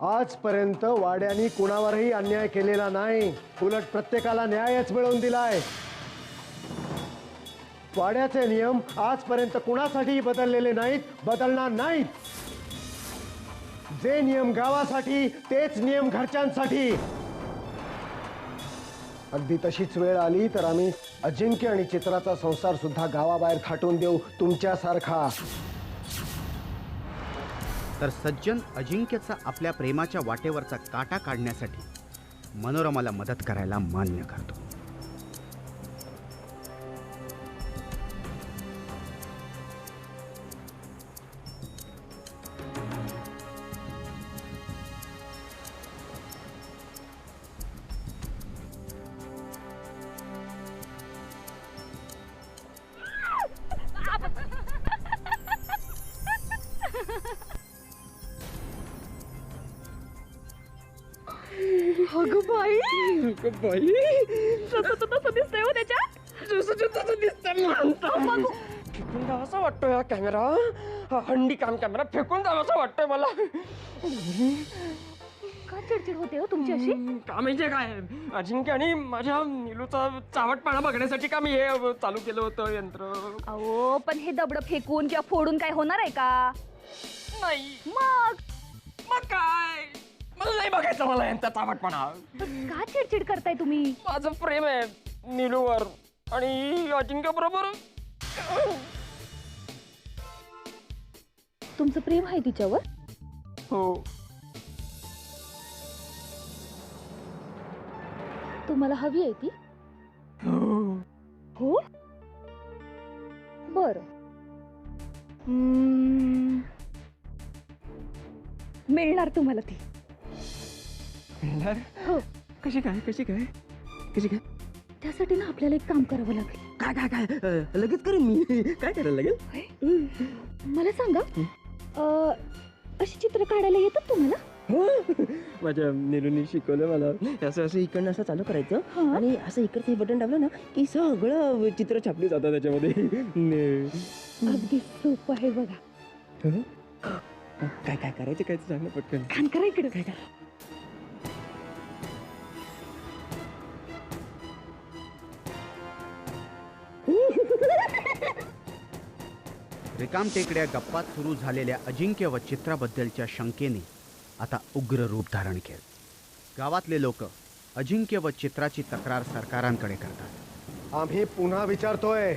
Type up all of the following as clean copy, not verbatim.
आजपर्यंत वाड्यानी कुणावरही अन्याय केलेला नाही, उलट प्रत्येकाला न्यायच मिळवून दिलाय. वाड्याचे नियम आजपर्यंत कुणासाठीही बदललेले नाहीत, बदलणार नाहीत. जे नियम गावासाठी तेच नियम घरच्यांसाठी. अगदी तशीच वेळ आली तर आम्ही अजिंक्य आणि चित्राचा संसार सुद्धा गावाबाहेर थाटून देऊ, तुमच्यासारखा. तर सज्जन अजिंक्यचा आपल्या प्रेमाच्या वाटेवरचा काटा काढण्यासाठी मनोरमाला मदत करायला मान्य करतो. अगं बाई तसं दिसतंय हो त्याच्यात. तसं दिसतंय म्हणतो. फेकून द्यावासा वाटतोय हा कॅमेरा. हा हंडी काम कॅमेरा फेकून द्यावासा वाटतोय मला. का चिडचिड होते हो तुमची अशी? का म्हणजे काय, अजिंक्य आणि माझ्या नीलूचा चावटपणा बघण्यासाठी का मी हे चालू केलं होतं यंत्र. अहो पण हे दबड फेकून किंवा फोडून काय होणार आहे का? नाही मग काय, मला नाही बघायचं मला यांचा चावटपणा. का चिडचिड करताय तुम्ही? माझं प्रेम आहे नीलूवर आणि अजिंक्य बरोबर. तुमचं प्रेम आहे तिच्यावर? हो. तुम्हाला हवी आहे ती? हो बर. मिळणार तुम्हाला ती. मिळणार? हो. कशी काय कशी काय कशी काय? त्यासाठी ना आपल्याला एक काम करावं लागेल. काय काय काय लगेच करेन मी. काय करायला लागेल? मला सांगा, अशी चित्र काढायला येतात तुम्हाला? माझ्या नीलूनी शिकवलं मला. असं असं इकडनं असं चालू करायचं आणि असं इकडचं हे बटन दाबलं ना की सगळं चित्र छापली जातं त्याच्यामध्ये. अगदी सोपं आहे बघा. काय काय करायचं काय सांग ना पटकन. खान करा इकडे. काय काय रिकाम टेकड्या गप्पात सुरू झालेल्या अजिंक्य व चित्राबद्दलच्या शंकेने आता उग्र रूप धारण केलं. गावातले लोक अजिंक्य व चित्राची तक्रार सरकारांकडे करतात. आम्ही पुन्हा विचारतोय,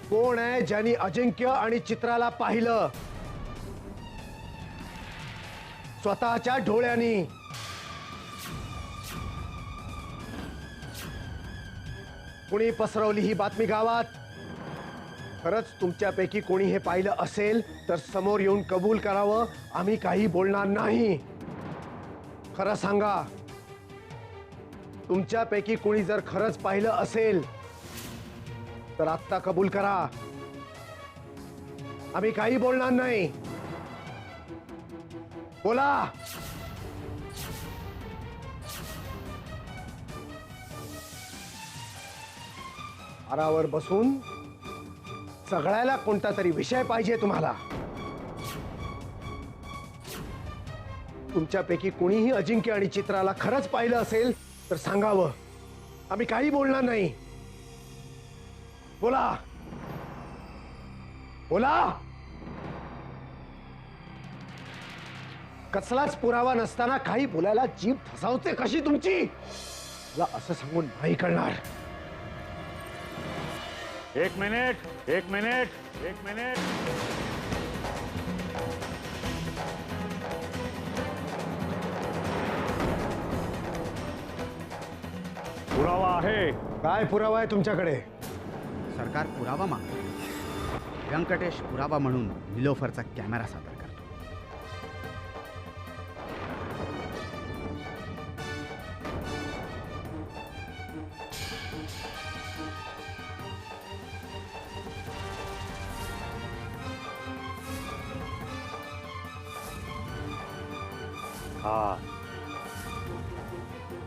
कोण आहे ज्यांनी अजिंक्य आणि चित्राला पाहिलं स्वतःच्या डोळ्यांनी? कुणी पसरवली ही बातमी गावात? खरंच तुमच्यापैकी कोणी हे पाहिलं असेल तर समोर येऊन कबूल करावं, आम्ही काही बोलणार नाही. खरं सांगा, तुमच्यापैकी कोणी जर खरंच पाहिलं असेल तर आत्ता कबूल करा, आम्ही काही बोलणार नाही. बोला. आरावर बसून सगळ्याला कोणता तरी विषय पाहिजे तुम्हाला. तुमच्यापैकी कोणीही अजिंक्य आणि चित्राला खरंच पाहिलं असेल तर सांगावं, आम्ही काही बोलणार नाही. बोला बोला. कसलाच पुरावा नसताना काही बोलायला जीभ फसावते कशी तुमची? मला असं सांगून नाही कळणार. एक मिनिट एक मिनिट एक मिनिट. पुरावा आहे. काय पुरावा आहे तुमच्याकडे? सरकार पुरावा मागतो. व्यंकटेश पुरावा म्हणून निलोफरचा कॅमेरा सादर करतो.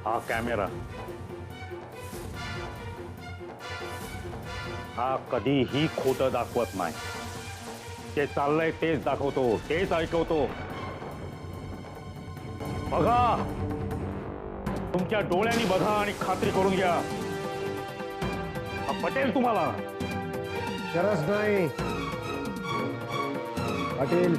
हा कॅमेरा हा कधीही खोटं दाखवत नाही. ते चाललंय तेच दाखवतो, तेच ऐकवतो. बघा, तुमच्या डोळ्यांनी बघा आणि खात्री करून घ्या. हा पटेल तुम्हाला? गरज नाही पाटील.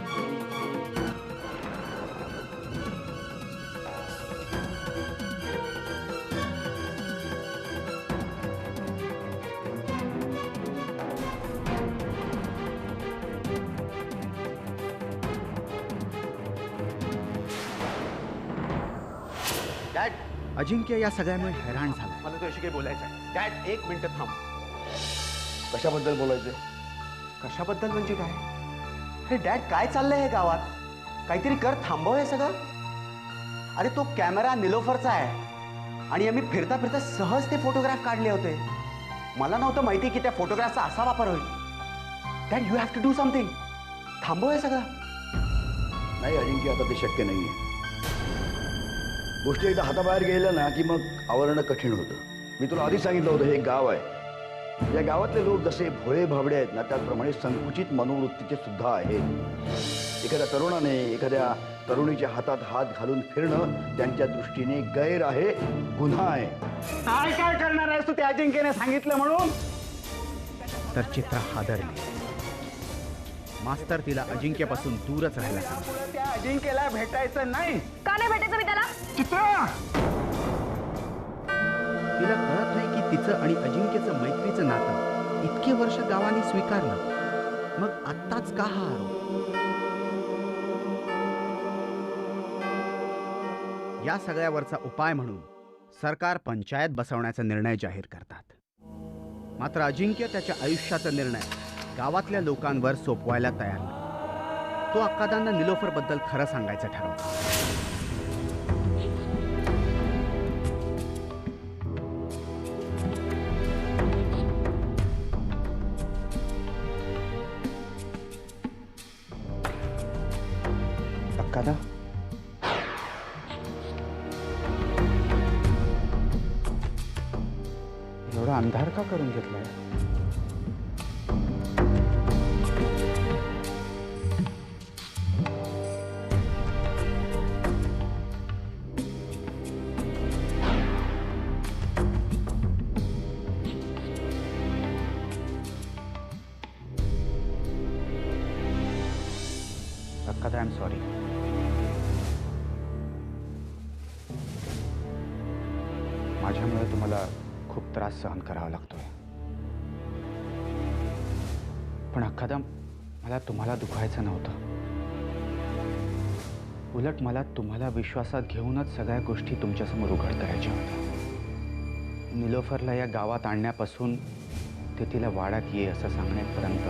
डॅड, अजिंक्य या सगळ्यामुळे हैराण झाला. मला तुझ्याशी काही बोलायचं आहे. डॅड, एक मिनिट थांब. कशाबद्दल बोलायचं? कशाबद्दल म्हणजे काय? अरे डॅड, काय चाललंय हे गावात? काहीतरी कर, थांबव हे सगळं. अरे तो कॅमेरा निलोफरचा आहे आणि आम्ही फिरता फिरता सहज ते फोटोग्राफ काढले होते. मला नव्हतं माहिती की त्या फोटोग्राफचा असा वापर होईल. Dad, you have to do something. थांबव हे सगळं. नाही अजिंक्य, आता ते शक्य नाहीये. गोष्टी एकदा हाताबाहेर गेल्या ना की मग आवरणं कठीण होतं. मी तुला आधीच सांगितलं होतं, हे एक गाव आहे. या गावातले लोक जसे भोळे भाबडे आहेत ना, त्याचप्रमाणे संकुचित मनोवृत्तीचे सुद्धा आहेत. एखाद्या तरुणाने एखाद्या तरुणीच्या हातात हात घालून फिरणं त्यांच्या दृष्टीने गैर आहे, गुन्हा आहे. काय काय करणार आहेस तू? त्या अजिंक्यने सांगितलं म्हणून? तर चित्रा हादरली. मास्तर तिला अजिंक्यपासून दूरच राहायला सांगितलं. त्या अजिंक्यला भेटायचं नाही. का नाही भेटायचं मी त्याला? चित्रा, तिला कळत नाही की तिचं आणि अजिंक्यचं मैत्रीचं नातं इतके वर्ष गावाने स्वीकारलं. मग आत्ताच का हा आरोप? या सगळ्यावरचा उपाय म्हणून सरकार पंचायत बसवण्याचा निर्णय जाहीर करतात. मात्र अजिंक्य त्याच्या आयुष्याचा निर्णय गावातल्या लोकांवर सोपवायला तयार नाही. तो अक्कादांना निलोफरबद्दल खरं सांगायचं ठरवतो. अक्कादा, एवढा अंधार का करून घेतलाय? अक्कादा, आय एम सॉरी. माझ्यामुळे तुम्हाला खूप त्रास सहन करावा लागतोय. पण अक्कादा, मला तुम्हाला दुखायचं नव्हतं. उलट मला तुम्हाला विश्वासात घेऊनच सगळ्या गोष्टी तुमच्यासमोर उघड करायच्या होत्या. निलोफरला या गावात आणण्यापासून ते तिला वाड्यात ये असं सांगण्यापर्यंत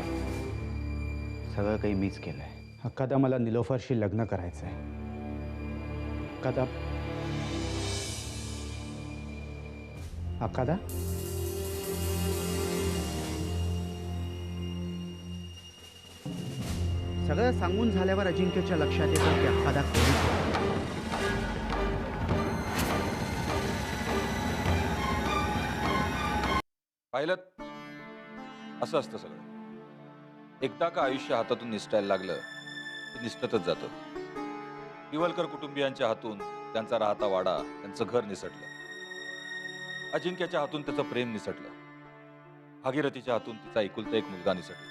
सगळं काही मीच केलंय. अक्कादा, मला निलोफरशी लग्न करायचं आहे. अक्कादा, अक्कादा, सगळं सांगून झाल्यावर अजिंक्यच्या लक्षात येतं की अक्कादा खोलीत होता. पाहिलं, असं असतं सगळं. एकदा का आयुष्य हातातून निसटायला लागलं की निसटतच जातं. पिवलकर कुटुंबियांच्या हातून त्यांचा राहता वाडा, त्यांचं घर निसटलं. अजिंक्यच्या हातून त्याचं प्रेम निसटलं. भागीरथीच्या हातून तिचा एकुलता एक मुलगा निसटला.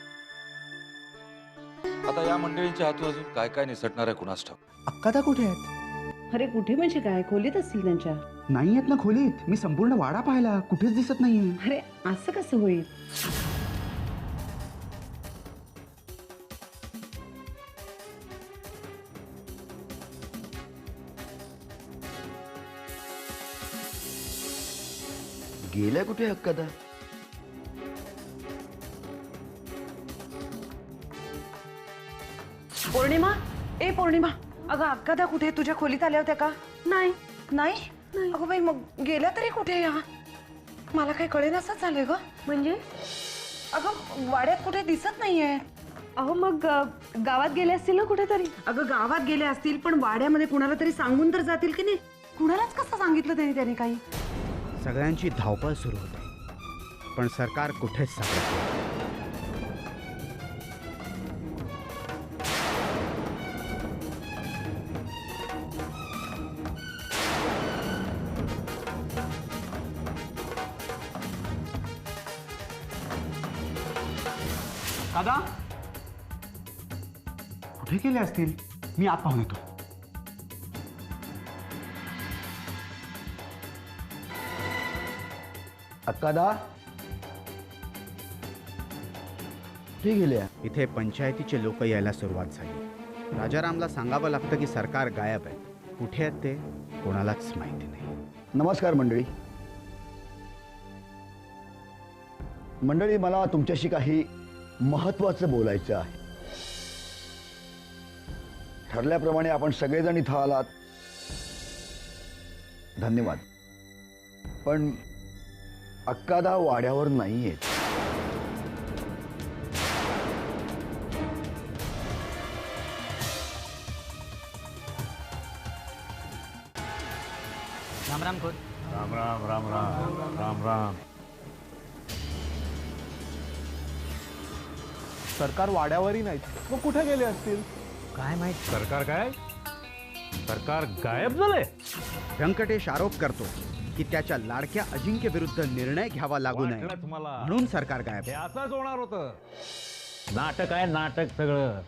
आता या मंडळींच्या हातून अजून काय काय निसटणार आहे कुणास ठाऊक. अक्कादा कुठे आहेत? अरे कुठे म्हणजे काय? खोलीत असतील त्यांच्या. नाही आहेत ना खोलीत. मी संपूर्ण वाडा पाहिला, कुठेच दिसत नाहीये. अरे असं कसं होईल? गेल्या कुठे अक्कादा? पौर्णिमा, ए पौर्णिमा, अगं अक्कादा कुठे? तुझ्या खोलीत आल्या होत्या का? नाही. नाही? अगं बाई, मग गेल्या तरी कुठे या? मला काही कळेनासंच झालंय ग. म्हणजे? अगं वाड्यात कुठे दिसत नाहीये. अहो मग गावात गेले असतील ना कुठेतरी. अगं गावात गेले असतील, पण वाड्यामध्ये कुणाला तरी सांगून तर जातील की नाही? कुणालाच कसं सांगितलं त्याने काही? सगळ्यांची धावपळ सुरू होते, पण सरकार कुठेच सापडत नाही. दादा कुठे गेले असतील? मी आत पाहून येतो. अक्कादा कुठे गेल्या? इथे पंचायतीचे लोक यायला सुरुवात झाली. राजारामला सांगावं लागतं की सरकार गायब आहे. कुठे आहेत ते कोणालाच माहिती नाही. नमस्कार मंडळी. मंडळी, मला तुमच्याशी काही महत्त्वाचं बोलायचं आहे. ठरल्याप्रमाणे आपण सगळेजण इथं आलात, धन्यवाद. पण अक्कादा वाड्यावर नाही आहेत. राम राम खोत. राम राम राम राम राम राम. सरकार वाड्यावरही नाहीत, मग कुठे गेले असतील? काय माहित. सरकार काय? सरकार गायब झालंय. व्यंकटेश आरोप करतो की त्याच्या लाडक्या अजिंक्य विरुद्ध निर्णय घ्यावा लागू नये वाटलं तुम्हाला म्हणून सरकार गायब. हे असंच होणार होतं. नाटक आहे, नाटक सगळं.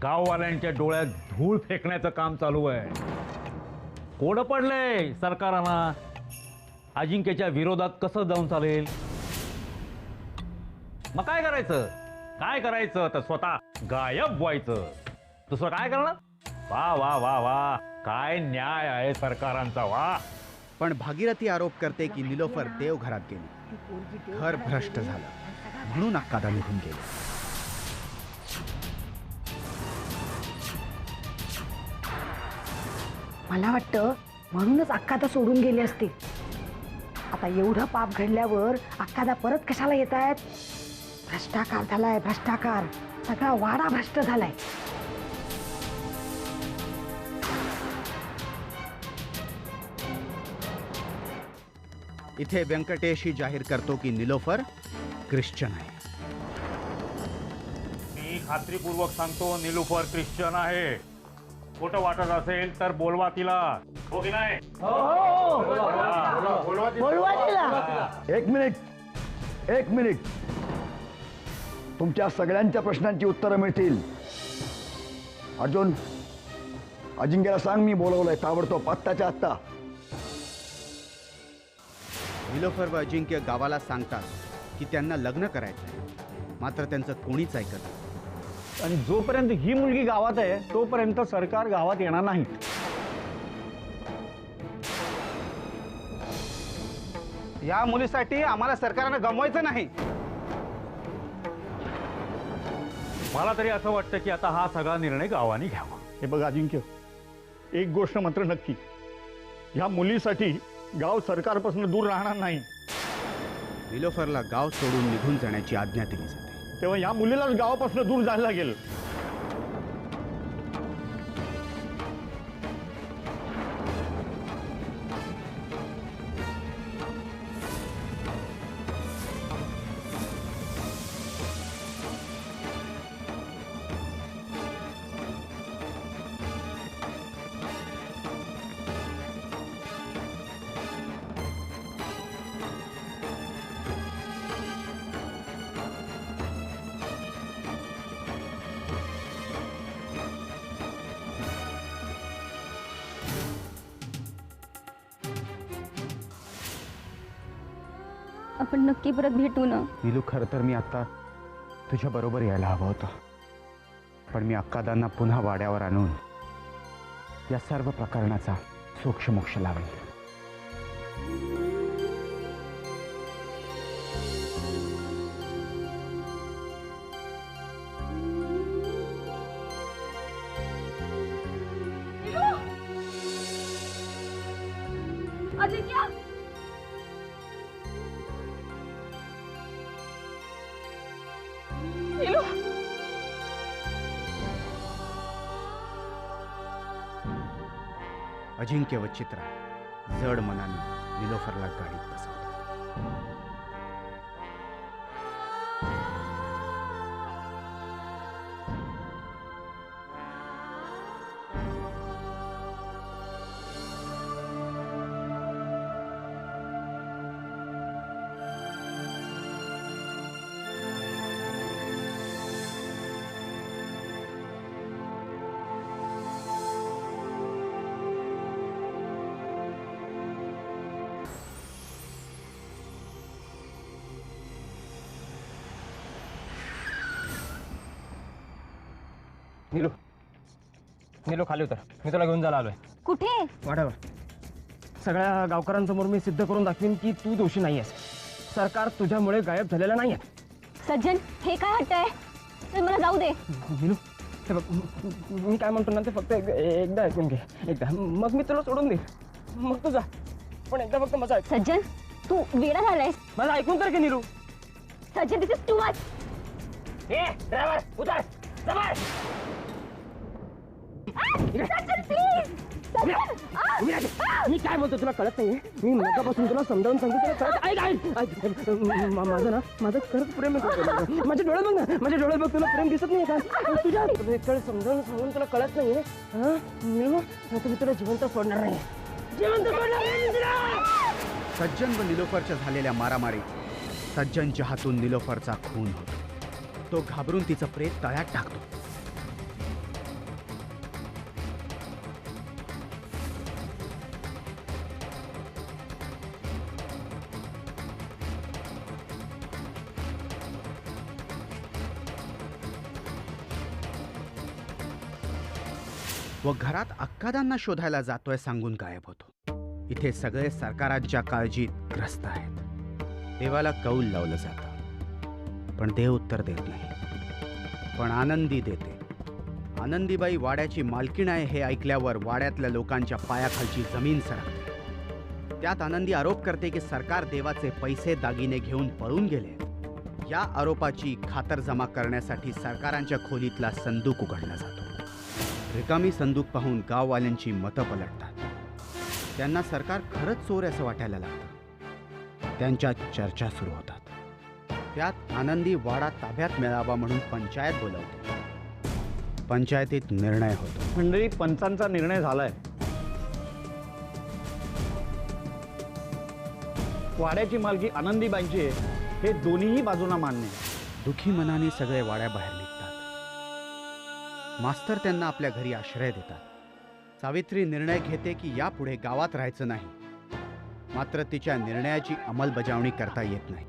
गाववाल्यांच्या डोळ्यात धूळ फेकण्याचं काम चालू आहे. कोड पडलंय सरकारांना. अजिंक्यच्या विरोधात कसं जाऊन चालेल? मग काय करायचं? काय करायचं तर स्वतः गायब व्हायचं. दुसरं काय करणार? वा वा वा वा, काय न्याय आहे सरकारांचा. वा. पण भागीरथी आरोप करते की निलोफर देवघरात गेली, घर भ्रष्ट झालं म्हणून अक्कादा निघून गेले. मला वाटतं म्हणूनच अक्कादा सोडून गेले असतील. आता एवढं पाप घडल्यावर अक्कादा परत कशाला येत आहेत? भ्रष्टाचार झालाय, भ्रष्टाचार. सगळा वाडा भ्रष्ट झालाय. इथे व्यंकटेश ही जाहीर करतो की निलोफर ख्रिश्चन आहे. मी खात्रीपूर्वक सांगतो, निलुफर ख्रिश्चन आहे. खोटं वाटत असेल तर बोलवा तिला. हो की नाही? एक मिनिट. तुमच्या सगळ्यांच्या प्रश्नांची उत्तरं मिळतील. अर्जुन, अजिंक्यला सांग मी बोलवलंय ताबडतोब, आत्ताच्या आत्ता. निलोफर व अजिंक्य गावाला सांगतात की त्यांना लग्न करायचं आहे, मात्र त्यांचं कोणीच ऐकत नाही. आणि जोपर्यंत ही मुलगी गावात आहे तोपर्यंत सरकार गावात येणार नाही. या मुलीसाठी आम्हाला सरकारनं गमवायचं नाही. मला तरी असं वाटतं की आता हा सगळा निर्णय गावाने घ्यावा. हे बघ अजिंक्य, एक गोष्ट मात्र नक्की, ह्या मुलीसाठी गाव सरकारपासून दूर राहणार नाही. निलोफरला गाव सोडून निघून जाण्याची आज्ञा दिली जाते. तेव्हा या मुलीलाच गावापासून दूर जायला लागेल. आपण नक्की परत भेटू ना. नीलू, खरं तर मी आता तुझ्या बरोबर यायला हवं होतं, पण मी अक्कादांना पुन्हा वाड्यावर आणून या सर्व प्रकरणाचा सोक्षमोक्ष लावेल. अजिंक्य, नीलू. अजिंक्य व चित्रा जड मनाने निलोफरला गाडीत बसवतात. निलो खाली उतर, मी तुला घेऊन जायला आलोय कुठे? वाड्यावर. सगळ्या गावकऱ्यांसमोर मी सिद्ध करून दाखवीन की तू दोषी नाही आहेस. सरकार तुझ्यामुळे गायब झालेलं नाही आहे. सज्जन, हे काय हट्टय? चल मला जाऊ दे. निलू, हे बघ, मी काय म्हणतो ना ते फक्त एकदा ऐकून घे. एकदा, मग मी तुला सोडून देईन. मग तू जा, पण एकदा फक्त माझं ऐक. सज्जन, तू वेडा झालायस. माझं ऐकून तर घे निलू. सज्जन, दिस इज टू मच. ड्रायव्हर उतर. सज्जन, प्लीज. मी काय बोलतो तुला कळत नाहीये. मी मगापासून तुला समजावून सांगतो, तुला कळत. ऐक माझं ना, माझं खरंच प्रेम आहे. माझे डोळे बघ ना, माझे डोळे बघ. तुला प्रेम दिसत नाही का? तुझ्या समजावून सांगून तुला कळत नाहीये. हा मी तुला जिवंत सोडणार नाही. जिवंत सोडणार नाही तुला. सज्जन व निलोफरच्या झालेल्या मारामारीत सज्जनच्या हातून निलोफरचा खून होतो. तो घाबरून तिचं प्रेत तळ्यात टाकतो. व घरात अक्कादांना शोधायला जातोय सांगून गायब होतो. इथे सगळे सरकारांच्या काळजीत ग्रस्त आहेत. देवाला कौल लावलं जातं, पण देव उत्तर देत नाही. पण आनंदी देते. आनंदीबाई वाड्याची मालकीण आहे हे ऐकल्यावर वाड्यातल्या लोकांच्या पायाखालची जमीन सरकते. त्यात आनंदी आरोप करते की सरकार देवाचे पैसे दागिने घेऊन पळून गेले. या आरोपाची खातरजमा करण्यासाठी सरकारांच्या खोलीतला संदूक उघडला जातो. रिकामी संदूक पाहून गाववाल्यांची मतं पलटतात. त्यांना सरकार खरंच चोर असं वाटायला लागतं. त्यांच्या चर्चा सुरू होतात. त्यात आनंदी वाडा ताब्यात मिळावा म्हणून पंचायत बोलवते. पंचायतीत निर्णय होतो. मंडळी, पंचांचा निर्णय झालाय. वाड्याची मालकी आनंदीबाईंची आहे हे दोन्हीही बाजूंना मान्य आहे. दुखी मनाने सगळे वाड्याबाहेर निघतात. मास्तर त्यांना आपल्या घरी आश्रय देतात. सावित्री निर्णय घेते की यापुढे गावात राहायचं नाही. मात्र तिच्या निर्णयाची अंमलबजावणी करता येत नाही,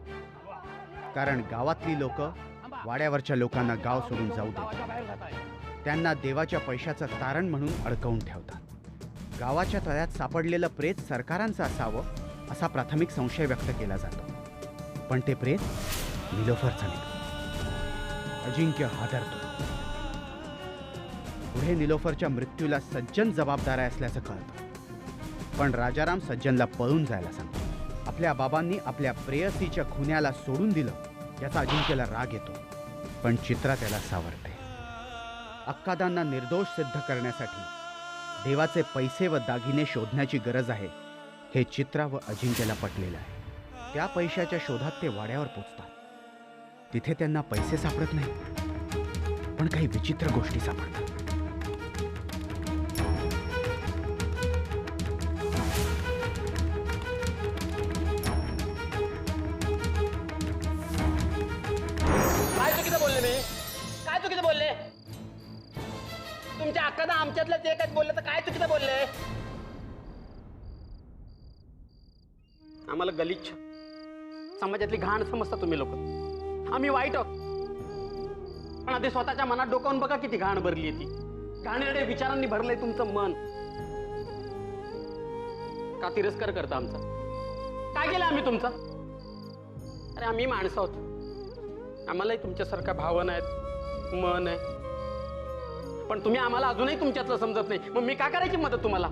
कारण गावातली लोक वाड्यावरच्या लोकांना गाव सोडून जाऊ देतात. त्यांना देवाच्या पैशाचं तारण म्हणून अडकवून ठेवतात. गावाच्या तळ्यात सापडलेलं प्रेत सरकारांचं असावं असा प्राथमिक संशय व्यक्त केला जातो. पण ते प्रेत निलोफरचं निघतं. अजिंक्य हादरतो. पुढे निलोफरच्या मृत्यूला सज्जन जबाबदार आहे असल्याचं कळतं. पण राजाराम सज्जनला पळून जायला सांगतो. आपल्या बाबांनी आपल्या प्रेयसीच्या खुन्याला सोडून दिलं याचा अजिंक्यला राग येतो. पण चित्रा त्याला सावरते. अक्कादांना निर्दोष सिद्ध करण्यासाठी देवाचे पैसे व दागिने शोधण्याची गरज आहे हे चित्रा व अजिंक्यला पटलेलं आहे. त्या पैशाच्या शोधात ते वाड्यावर पोचतात. तिथे त्यांना पैसे सापडत नाही, पण काही विचित्र गोष्टी सापडतात. काय चुकीचं बोलले मी? काय चुकीचं बोलले? तुमच्या अक्कादा आमच्यातलंच एकच बोलले तर काय चुकीचं बोलले? आम्हाला गलिच्छ समाजातली घाण समजता तुम्ही लोक. आम्ही वाईट आहोत, पण आधी स्वतःच्या मनात डोकावून बघा किती घाण भरली आहे ती. घाणेरड्या विचारांनी भरलंय तुमचं मन. का तिरस्कार करता आमचा? काय केलं आम्ही तुमचा? अरे आम्ही माणसं आहोत. आम्हालाही तुमच्यासारख्या भावना आहेत, मन आहे. पण तुम्ही आम्हाला अजूनही तुमच्यातलं समजत नाही. मग मी का करायची मदत तुम्हाला?